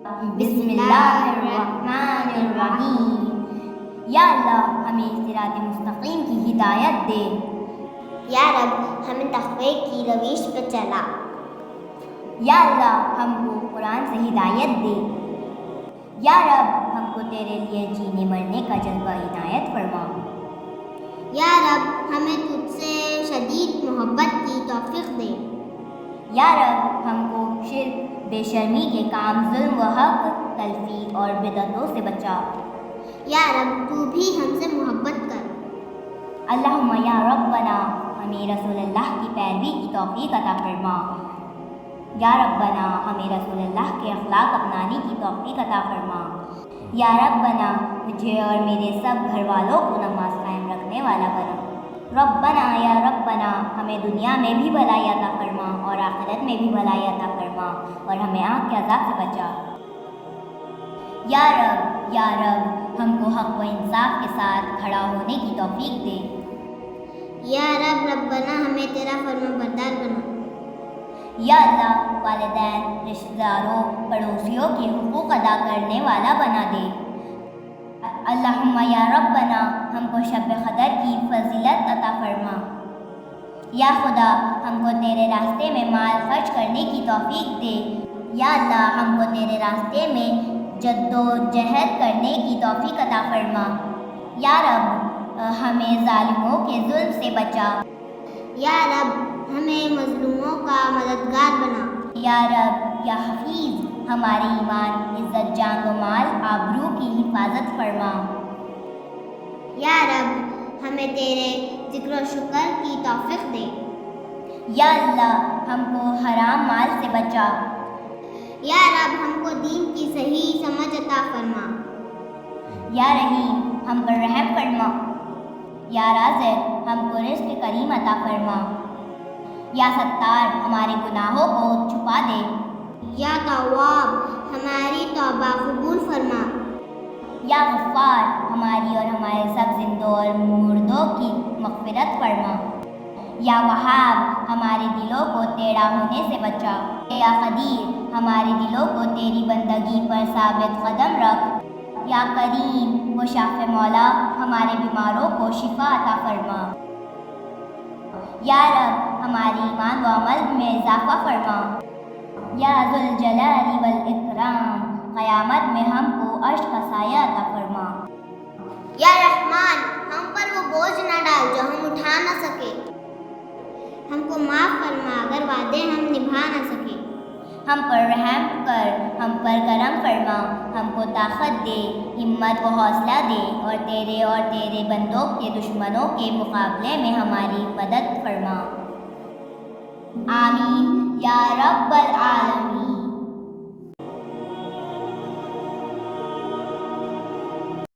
بسم اللہ الرحمن الرحیم۔ یا اللہ ہمیں صراط مستقیم کی ہدایت دے۔ یا رب ہمیں تقوی کی روش پر چلا۔ یا اللہ ہم کو قرآن سے ہدایت دے۔ یا رب ہم کو تیرے لیے جینے مرنے کا جذبہ عنایت فرما۔ یا رب ہمیں تجھ سے شدید محبت کی توفیق دے۔ یا رب ہم کو شرک، بے شرمی کے کام، ظلم و حق تلفی اور بدعتوں سے بچا۔ یا رب تو بھی ہم سے محبت کر۔ اللہم یا ربنا ہمیں رسول اللہ کی پیروی کی توفیق عطا فرما۔ یا ربنا ہمیں رسول اللہ کے اخلاق اپنانے کی توفیق عطا فرما۔ یا ربنا مجھے اور میرے سب گھر والوں کو نماز قائم رکھنے والا بنا۔ ربنا یا ربنا ہمیں دنیا میں بھی بھلائی عطا فرما اور آخرت میں بھی بھلائی عطا فرما اور ہمیں آگ کے عذاب سے بچا۔ یا رب ہم کو حق و انصاف کے ساتھ کھڑا ہونے کی توفیق دے۔ یا رب ربنا ہمیں تیرا فرمان بردار بنا۔ یا اللہ والدین، رشتہ داروں، پڑوسیوں کے حقوق ادا کرنے والا بنا دے۔ اللہم یا ربنا ہم کو شب قدر کی فضیلت عطا فرما۔ یا خدا ہم کو تیرے راستے میں مال خرچ کرنے کی توفیق دے۔ یا اللہ ہم کو تیرے راستے میں جد و جہد کرنے کی توفیق عطا فرما۔ یا رب ہمیں ظالموں کے ظلم سے بچا۔ یا رب ہمیں مظلوموں کا مددگار بنا۔ یا رب یا حفیظ ہمارے ایمان، عزت، جان و مال، آبرو کی حفاظت فرما۔ یا رب ہمیں تیرے ذکر و شکر کی توفیق دے۔ یا اللہ ہم کو حرام مال سے بچا۔ یا رب ہم کو دین کی صحیح سمجھ عطا فرما۔ یا رحیم ہم پر رحم فرما۔ یا رازق ہم کو رزق کریم عطا فرما۔ یا ستار ہمارے گناہوں کو چھپا دے۔ یا تواب ہماری توبہ قبول فرما۔ یا غفار ہماری اور ہمارے سب زندوں اور مردوں کی مغفرت فرما۔ یا وہاب ہمارے دلوں کو ٹیڑھا ہونے سے بچا۔ یا قدیر ہمارے دلوں کو تیری بندگی پر ثابت قدم رکھ۔ یا کریم و شاف مولا ہمارے بیماروں کو شفا عطا فرما۔ یا رب ہمارے ایمان و عمل میں اضافہ فرما۔ یا ذوالجلال والاکرام قیامت میں ہم کو عرش کا سایہ عطا فرما۔ یا رحمان ہم پر وہ بوجھ نہ ڈال جو ہم اٹھا نہ سکے۔ ہم کو معاف فرما اگر وعدے ہم نبھا نہ سکے۔ ہم پر رحم کر، ہم پر کرم فرما، ہم کو طاقت دے، ہمت و حوصلہ دے اور تیرے بندوں کے دشمنوں کے مقابلے میں ہماری مدد فرما۔ آمین یا رب العالمین۔